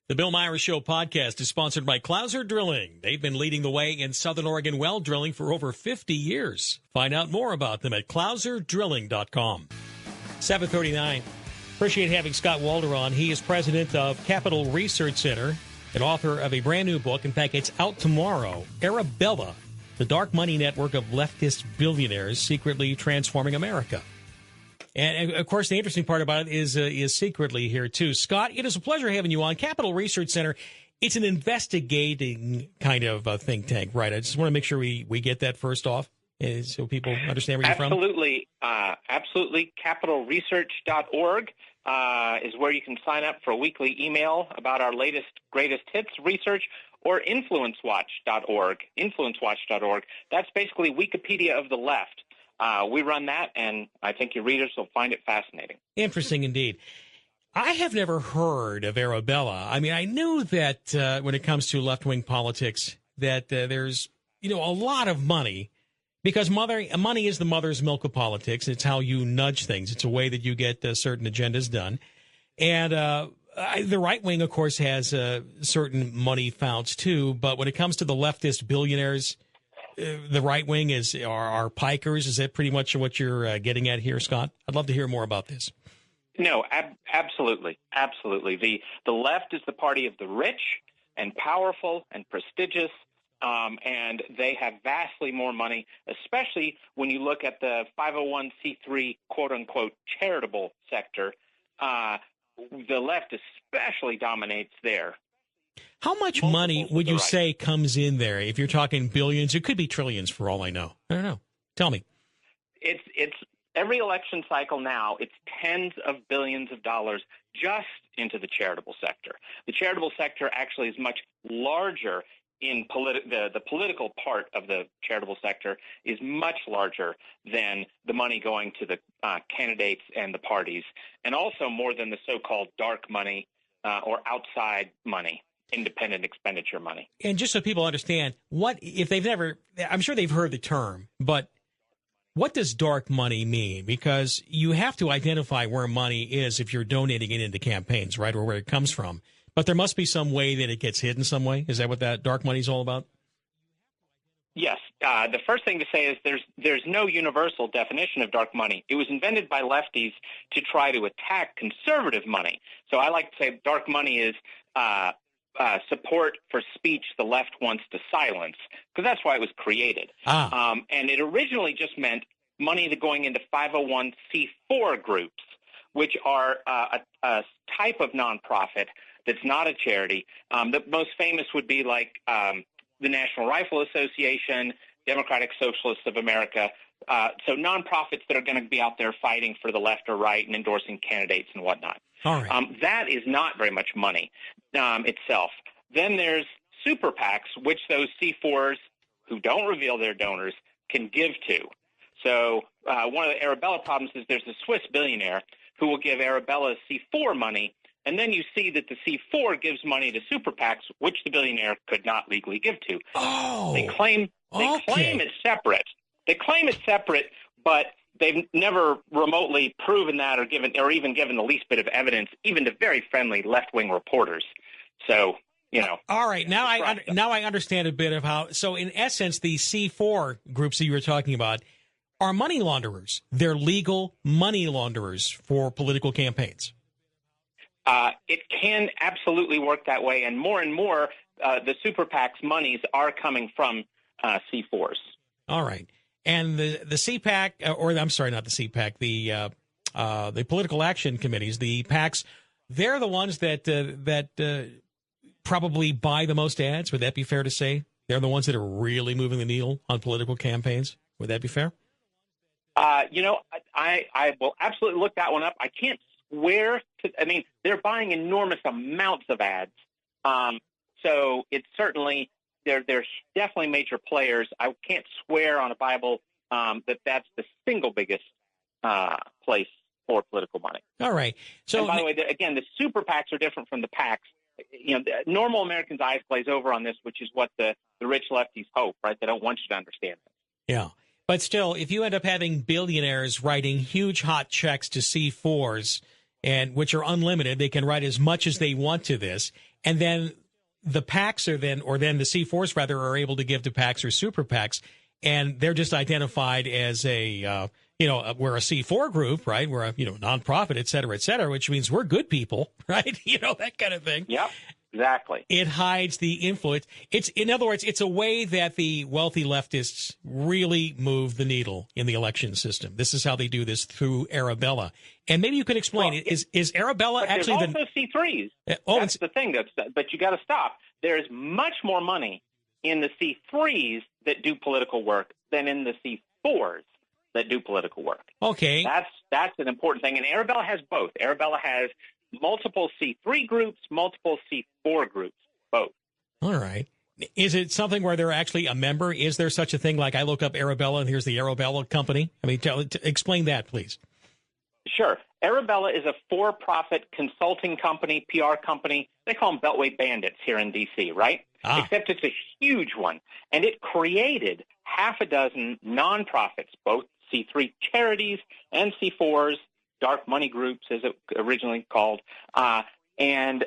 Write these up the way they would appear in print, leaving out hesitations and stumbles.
The Bill Meyer Show podcast is sponsored by Clouser Drilling. They've been leading the way in Southern Oregon well drilling for over 50 years. Find out more about them at clouserdrilling.com. 7:39. Appreciate having Scott Walder on. He is president of Capital Research Center and author of a brand new book. In fact, it's out tomorrow. Arabella, the dark money network of leftist billionaires secretly transforming America. And, of course, the interesting part about it is secretly here, too. Scott, it is a pleasure having you on. Capital Research Center, it's an investigating kind of think tank, right? I just want to make sure we get that first off so people understand where you're from. Absolutely. CapitalResearch.org is where you can sign up for a weekly email about our latest, greatest hits research, or InfluenceWatch.org. InfluenceWatch.org. That's basically Wikipedia of the left. We run that, and I think your readers will find it fascinating. Interesting indeed. I have never heard of Arabella. I mean, I knew that when it comes to left-wing politics, that there's, a lot of money, because money is the mother's milk of politics. It's how you nudge things. It's a way that you get certain agendas done. And the right wing, of course, has certain money founts, too. But when it comes to the leftist billionaires, the right wing are pikers. Is that pretty much what you're getting at here, Scott? I'd love to hear more about this. No, absolutely. The left is the party of the rich and powerful and prestigious, and they have vastly more money, especially when you look at the 501c3 quote-unquote charitable sector. The left especially dominates there. How much money would you say comes in there? If you're talking billions, it could be trillions for all I know. I don't know. Tell me. It's every election cycle now, it's tens of billions of dollars just into the charitable sector. The charitable sector actually is much larger in the political part of the charitable sector is much larger than the money going to the candidates and the parties, and also more than the so-called dark money or outside money. Independent expenditure money. And just so people understand, I'm sure they've heard the term, but what does dark money mean? Because you have to identify where money is if you're donating it into campaigns, right, or where it comes from. But there must be some way that it gets hidden some way. Is that what that dark money is all about? Yes. The first thing to say is there's no universal definition of dark money. It was invented by lefties to try to attack conservative money. So I like to say dark money is support for speech the left wants to silence, because that's why it was created. And it originally just meant money going into 501c4 groups, which are a type of nonprofit that's not a charity. The most famous would be like the National Rifle Association, Democratic Socialists of America. So nonprofits that are going to be out there fighting for the left or right and endorsing candidates and whatnot. All right. That is not very much money itself. Then there's super PACs, which those C4s who don't reveal their donors can give to. So one of the Arabella problems is there's a Swiss billionaire who will give Arabella's C4 money, and then you see that the C4 gives money to super PACs, which the billionaire could not legally give to. Oh, They claim it's separate. They claim it's separate, but they've never remotely proven that or even given the least bit of evidence, even to very friendly left-wing reporters. So, All right. Now I understand a bit of how. So, in essence, the C4 groups that you were talking about are money launderers. They're legal money launderers for political campaigns. It can absolutely work that way, and more the super PACs' monies are coming from C4s. All right. And the CPAC, or I'm sorry, not the CPAC, the political action committees, the PACs, they're the ones that probably buy the most ads. Would that be fair to say? They're the ones that are really moving the needle on political campaigns. Would that be fair? I will absolutely look that one up. I can't swear to. I mean, they're buying enormous amounts of ads. So it's certainly. They're definitely major players. I can't swear on a Bible that that's the single biggest place for political money. All right. So, and by the way, again, the super PACs are different from the PACs. Normal Americans' eyes glaze over on this, which is what the rich lefties hope, right? They don't want you to understand that. Yeah. But still, if you end up having billionaires writing huge hot checks to C4s, and which are unlimited, they can write as much as they want to this, and then the PACs or then the C4s rather are able to give to PACs or super PACs, and they're just identified as we're a C4 group, right? We're a nonprofit, et cetera, which means we're good people, right? That kind of thing. Yep. Exactly. It hides the influence. In other words, it's a way that the wealthy leftists really move the needle in the election system. This is how they do this through Arabella. And maybe you could explain it. Is Arabella actually there's also C3s. That's the thing. But you got to stop. There's much more money in the C3s that do political work than in the C4s that do political work. Okay. That's an important thing. And Arabella has both. Arabella has multiple C3 groups, multiple C4 groups, both. All right. Is it something where they're actually a member? Is there such a thing like I look up Arabella and here's the Arabella company? I mean, explain that, please. Sure. Arabella is a for-profit consulting company, PR company. They call them Beltway Bandits here in D.C., right? Except it's a huge one. And it created half a dozen nonprofits, both C3 charities and C4s, dark money groups, as it originally called, and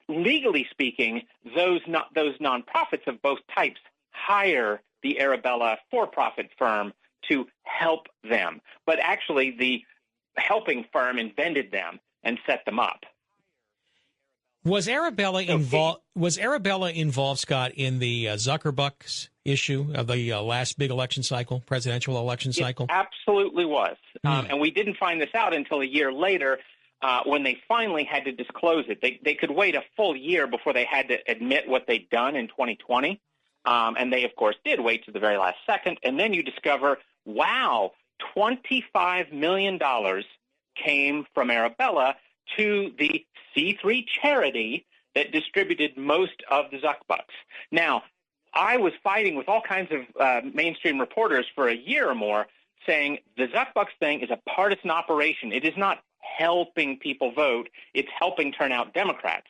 legally speaking, those nonprofits of both types hire the Arabella for-profit firm to help them. But actually, the helping firm invented them and set them up. Was Arabella involved? Was Arabella involved, Scott, in the Zuckerbucks issue of the last big election cycle, presidential election cycle? It absolutely was, and we didn't find this out until a year later when they finally had to disclose it. They could wait a full year before they had to admit what they'd done in 2020, and they, of course, did wait to the very last second. And then you discover, wow, $25 million came from Arabella to the C3 charity that distributed most of the Zuckbucks. Now, I was fighting with all kinds of mainstream reporters for a year or more saying the Zuckbucks thing is a partisan operation. It is not helping people vote. It's helping turn out Democrats.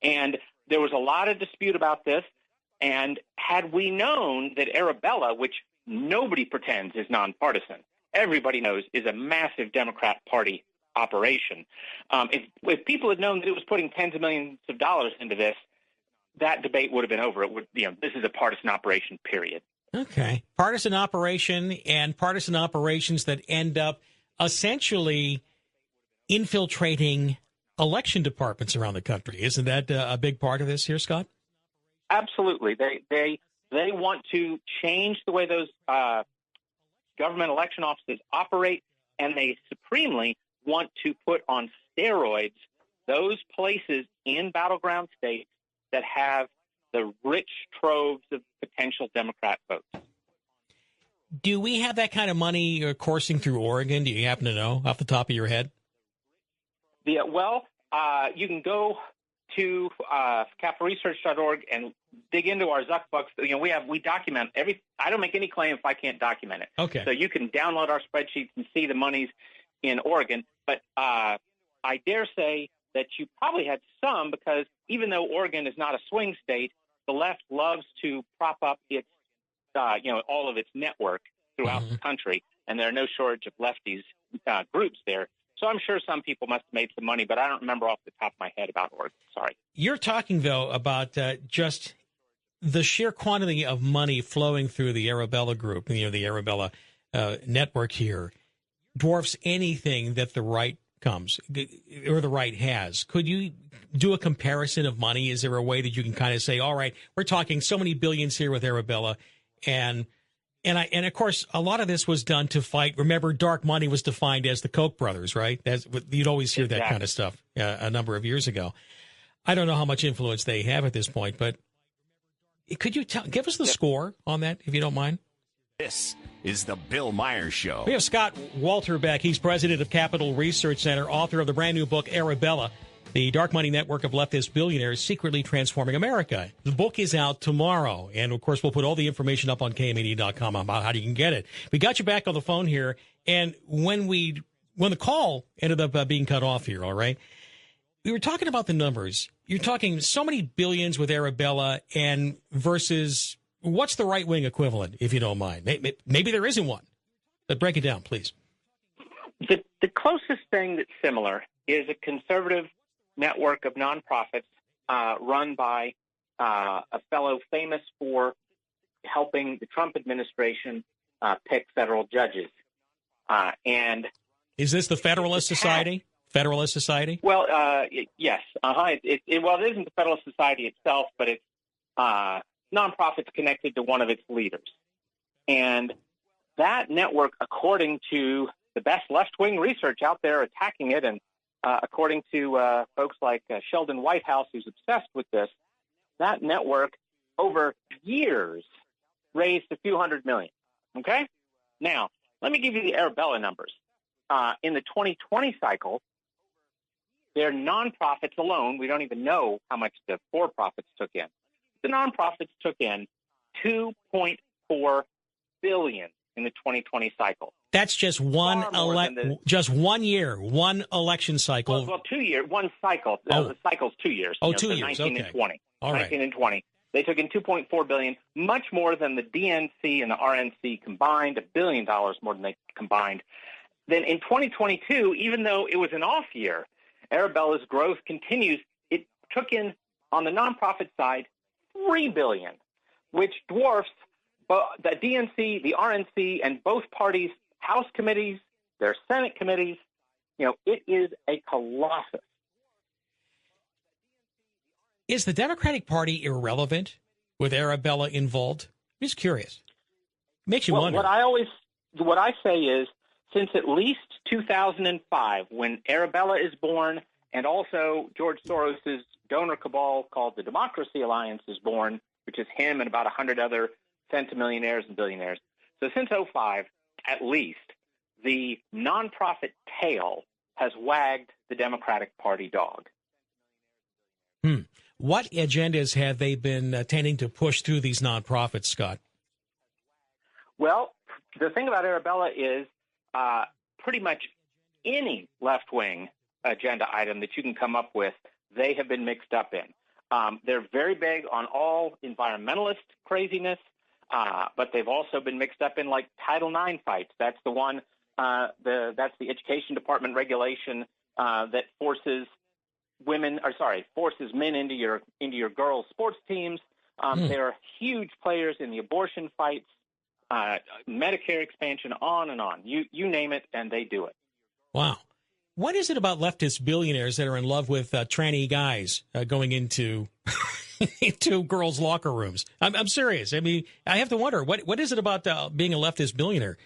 And there was a lot of dispute about this. And had we known that Arabella, which nobody pretends is nonpartisan, everybody knows is a massive Democrat Party operation. If people had known that it was putting tens of millions of dollars into this, that debate would have been over. It would, this is a partisan operation, period. Okay. Partisan operation and partisan operations that end up essentially infiltrating election departments around the country. Isn't that a big part of this here, Scott? Absolutely. They want to change the way those government election offices operate, and they supremely want to put on steroids those places in battleground states that have the rich troves of potential Democrat votes. Do we have that kind of money coursing through Oregon? Do you happen to know off the top of your head? You can go to capitalresearch.org and dig into our Zuckbucks. We document every. I don't make any claim if I can't document it. Okay. So you can download our spreadsheets and see the monies in Oregon. But I dare say that you probably had some, because even though Oregon is not a swing state, the left loves to prop up its, all of its network throughout the country, and there are no shortage of lefties groups there. So I'm sure some people must have made some money, but I don't remember off the top of my head about Oregon. Sorry. You're talking, though, about just the sheer quantity of money flowing through the Arabella group, the Arabella network here, dwarfs anything that the right or the right has. Could you do a comparison of money? Is there a way that you can kind of say, all right, we're talking so many billions here with Arabella, and of course, a lot of this was done to fight. Remember, dark money was defined as the Koch brothers, right? You'd always hear that kind of stuff a number of years ago. I don't know how much influence they have at this point, but could you give us the score on that, if you don't mind? This is the Bill Meyer Show. We have Scott Walter back. He's president of Capital Research Center, author of the brand new book, Arabella, the dark money network of leftist billionaires secretly transforming America. The book is out tomorrow. And, of course, we'll put all the information up on KMED.com about how you can get it. We got you back on the phone here. And when the call ended up being cut off here, all right, we were talking about the numbers. You're talking so many billions with Arabella and versus what's the right-wing equivalent, if you don't mind? Maybe there isn't one. But break it down, please. The closest thing that's similar is a conservative network of nonprofits run by a fellow famous for helping the Trump administration pick federal judges. And is this the Federalist Society? Federalist Society? Well, yes. Well, it isn't the Federalist Society itself, but it's nonprofits connected to one of its leaders. And that network, according to the best left-wing research out there attacking it, and according to folks like Sheldon Whitehouse, who's obsessed with this, that network over years raised a few $100 million. Okay? Now, let me give you the Arabella numbers. In the 2020 cycle, their nonprofits alone, we don't even know how much the for-profits took in. The nonprofits took in $2.4 billion in the 2020 cycle. That's just one year, one election cycle. Well, 2 years, one cycle. The cycle's 2 years. Oh, 2 years. 19 okay. and 20. All 19 and 20. They took in $2.4 billion, much more than the DNC and the RNC combined, $1 billion more than they combined. Then in 2022, even though it was an off year, Arabella's growth continues. It took in, on the nonprofit side, $3 billion, which dwarfs the DNC, the RNC, and both parties' House committees, their Senate committees. It is a colossus. Is the Democratic Party irrelevant with Arabella involved? I'm just curious. Makes you wonder. What I say is, since at least 2005, when Arabella is born, and also George Soros's donor cabal called the Democracy Alliance is born, which is him and about 100 other centimillionaires and billionaires. So since 2005, at least, the nonprofit tail has wagged the Democratic Party dog. What agendas have they been tending to push through these nonprofits, Scott? Well, the thing about Arabella is pretty much any left-wing agenda item that you can come up with, they have been mixed up in. They're very big on all environmentalist craziness, but they've also been mixed up in like Title IX fights. That's the one. That's the Education Department regulation that forces men into your girls' sports teams. There are huge players in the abortion fights, Medicare expansion, on and on. You name it, and they do it. Wow. What is it about leftist billionaires that are in love with tranny guys going into into girls' locker rooms? I'm serious. I mean, I have to wonder, what is it about being a leftist billionaire?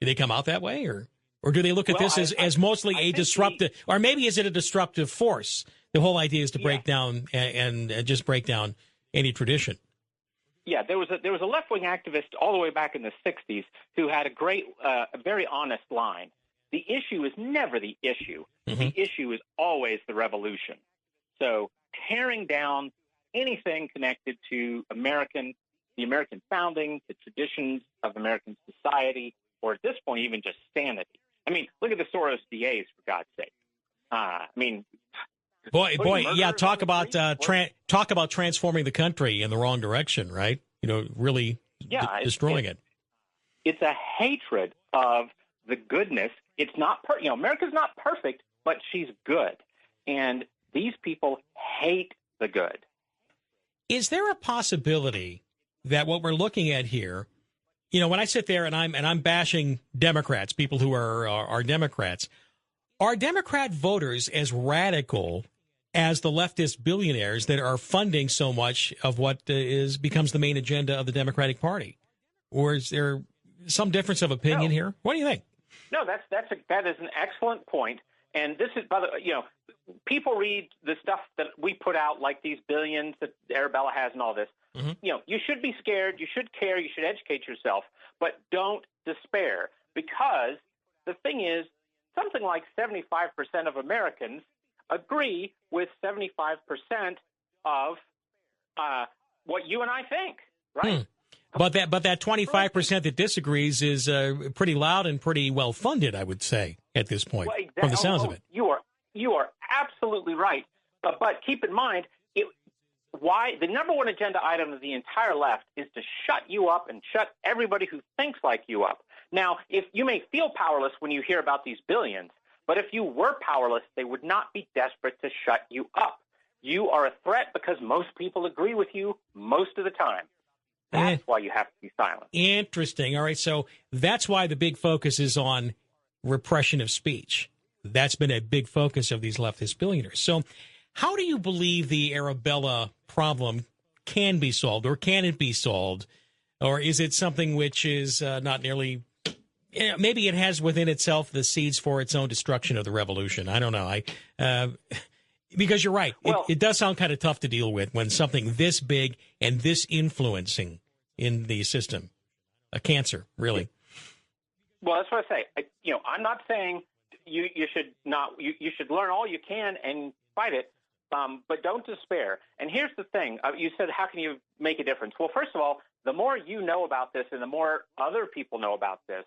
Do they come out that way, or do they look at this as mostly a disruptive, or maybe is it a disruptive force? The whole idea is to break down and just break down any tradition. Yeah, there was a left-wing activist all the way back in the 60s who had a great, very honest line. The issue is never the issue. Mm-hmm. The issue is always the revolution. So tearing down anything connected to the American founding, the traditions of American society, or at this point, even just sanity. I mean, look at the Soros DAs, for God's sake. Boy, yeah. Talk about transforming the country in the wrong direction, right? Really destroying it. It's a hatred of the goodness. It's not America's not perfect, but she's good, and these people hate the good. Is there a possibility that what we're looking at here, when I sit there and I'm bashing Democrats, people who are Democrats, are Democrat voters as radical as the leftist billionaires that are funding so much of what becomes the main agenda of the Democratic Party? Or is there some difference of opinion here? What do you think? No, that is an excellent point. And this is, by the people read the stuff that we put out, like these billions that Arabella has and all this. Mm-hmm. You should be scared. You should care. You should educate yourself. But don't despair, because the thing is, something like 75% of Americans agree with 75% of what you and I think, right? But that 25% that disagrees is pretty loud and pretty well funded, I would say, at this point, well, exactly. From the sounds of it. You are absolutely right. But keep in mind, why the number one agenda item of the entire left is to shut you up and shut everybody who thinks like you up. Now, if you may feel powerless when you hear about these billions, But if you were powerless, they would not be desperate to shut you up. You are a threat because most people agree with you most of the time. That's why you have to be silent. Interesting. All right, so that's why the big focus is on repression of speech. That's been a big focus of these leftist billionaires. So how do you believe the Arabella problem can be solved, or can it be solved? Or is it something which is not nearly, maybe it has within itself the seeds for its own destruction of the revolution? I don't know. Because you're right. Well, it does sound kind of tough to deal with when something this big and this influencing in the system, a cancer, really. Well, that's what I say. I'm not saying you should learn all you can and fight it, but don't despair. And here's the thing. You said, how can you make a difference? Well, first of all, the more you know about this and the more other people know about this,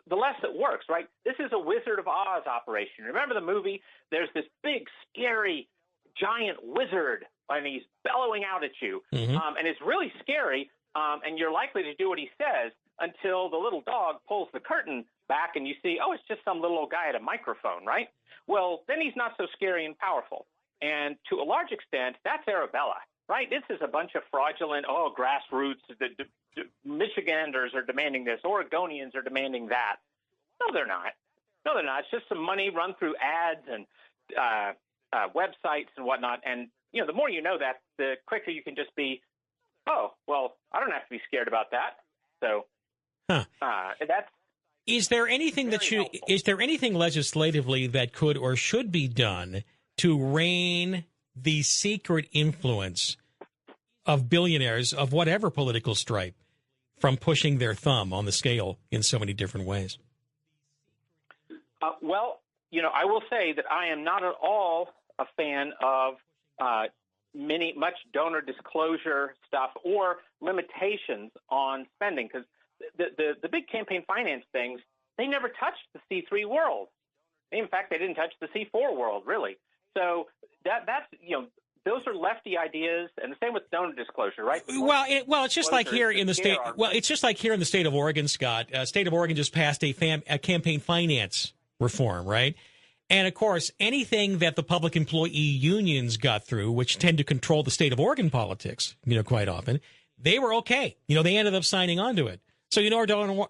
the less it works, right? This is a Wizard of Oz operation. Remember the movie? There's this big, scary, giant wizard, and he's bellowing out at you. Mm-hmm. And it's really scary, and you're likely to do what he says until the little dog pulls the curtain back and you see, oh, it's just some little old guy at a microphone, right? Well, then he's not so scary and powerful. And to a large extent, that's Arabella, right? This is a bunch of fraudulent, grassroots, the Michiganders are demanding this, Oregonians are demanding that. No, they're not. No, they're not. It's just some money run through ads and websites and whatnot. And, the more you know that, the quicker you can just be, oh, well, I don't have to be scared about that. So that's. Is there anything is there anything legislatively that could or should be done to rein the secret influence of billionaires of whatever political stripe from pushing their thumb on the scale in so many different ways? Well, I will say that I am not at all a fan of much donor disclosure stuff or limitations on spending, because the big campaign finance things, they never touched the C3 world. In fact, they didn't touch the C4 world, really. So that's those are lefty ideas, and the same with donor disclosure, right? It's just like here in the state. Well, it's just like here in the state of Oregon, Scott. State of Oregon just passed a campaign finance reform, right? And of course, anything that the public employee unions got through, which tend to control the state of Oregon politics, quite often, they were okay. They ended up signing on to it. So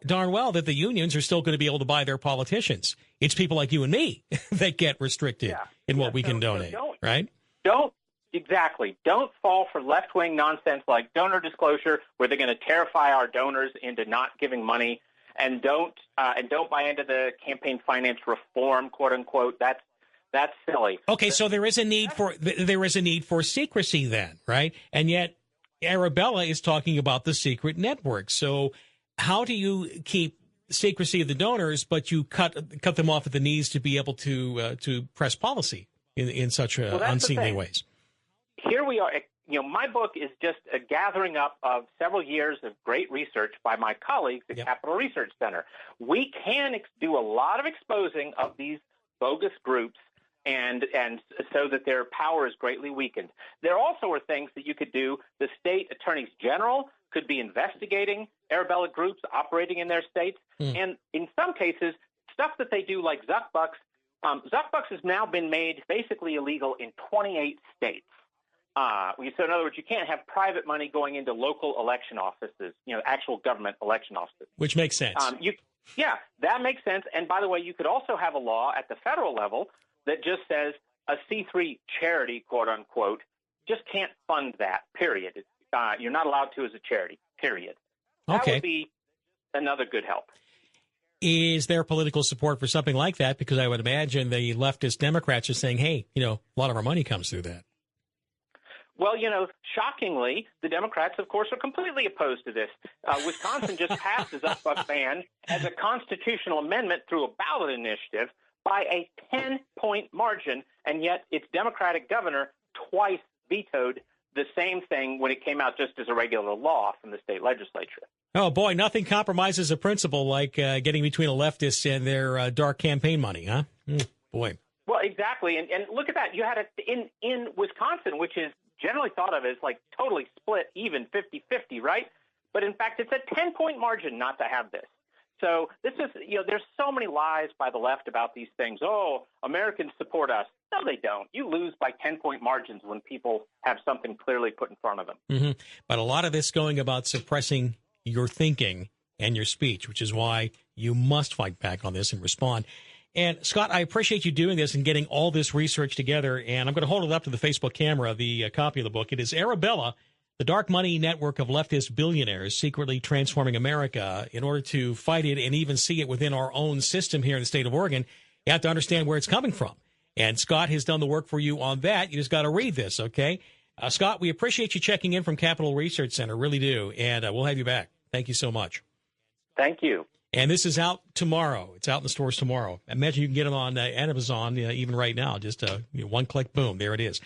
darn well that the unions are still going to be able to buy their politicians. It's people like you and me that get restricted in what we can donate, right? Don't fall for left-wing nonsense like donor disclosure, where they're going to terrify our donors into not giving money, and don't buy into the campaign finance reform, quote unquote. That's silly. Okay, so there is a need for secrecy then, right? And yet Arabella is talking about the secret network. So how do you keep secrecy of the donors, but you cut them off at the knees to be able to press policy in such unseemly ways? Here we are. My book is just a gathering up of several years of great research by my colleagues at Capital Research Center. We can do a lot of exposing of these bogus groups, and so that their power is greatly weakened. There also are things that you could do. The state attorneys general could be investigating Arabella groups operating in their states. And in some cases, stuff that they do like Zuckbucks, Zuckbucks has now been made basically illegal in 28 states. So in other words, you can't have private money going into local election offices, actual government election offices. Which makes sense. That makes sense. And by the way, you could also have a law at the federal level that just says a C3 charity, quote unquote, just can't fund that, period. You're not allowed to as a charity, period. That would be another good help. Is there political support for something like that? Because I would imagine the leftist Democrats are saying, hey, a lot of our money comes through that. Well, shockingly, the Democrats, of course, are completely opposed to this. Wisconsin just passed the Zuckbuck ban as a constitutional amendment through a ballot initiative by a 10-point margin, and yet its Democratic governor twice vetoed the same thing when it came out just as a regular law from the state legislature. Oh, boy, nothing compromises a principle like getting between a leftist and their dark campaign money, huh? Boy. Well, exactly. And look at that. You had it in Wisconsin, which is generally thought of as like totally split even 50-50, right? But in fact, it's a 10-point margin not to have this. So this is, there's so many lies by the left about these things. Oh, Americans support us. No, they don't. You lose by 10-point margins when people have something clearly put in front of them. Mm-hmm. But a lot of this going about suppressing your thinking and your speech, which is why you must fight back on this and respond. And, Scott, I appreciate you doing this and getting all this research together. And I'm going to hold it up to the Facebook camera, the copy of the book. It is Arabella, the dark money network of leftist billionaires secretly transforming America. In order to fight it and even see it within our own system here in the state of Oregon, you have to understand where it's coming from. And Scott has done the work for you on that. You just got to read this, okay? Scott, we appreciate you checking in from Capital Research Center, really do. And we'll have you back. Thank you so much. Thank you. And this is out tomorrow. It's out in the stores tomorrow. I imagine you can get them on Amazon even right now. Just one click, boom, there it is.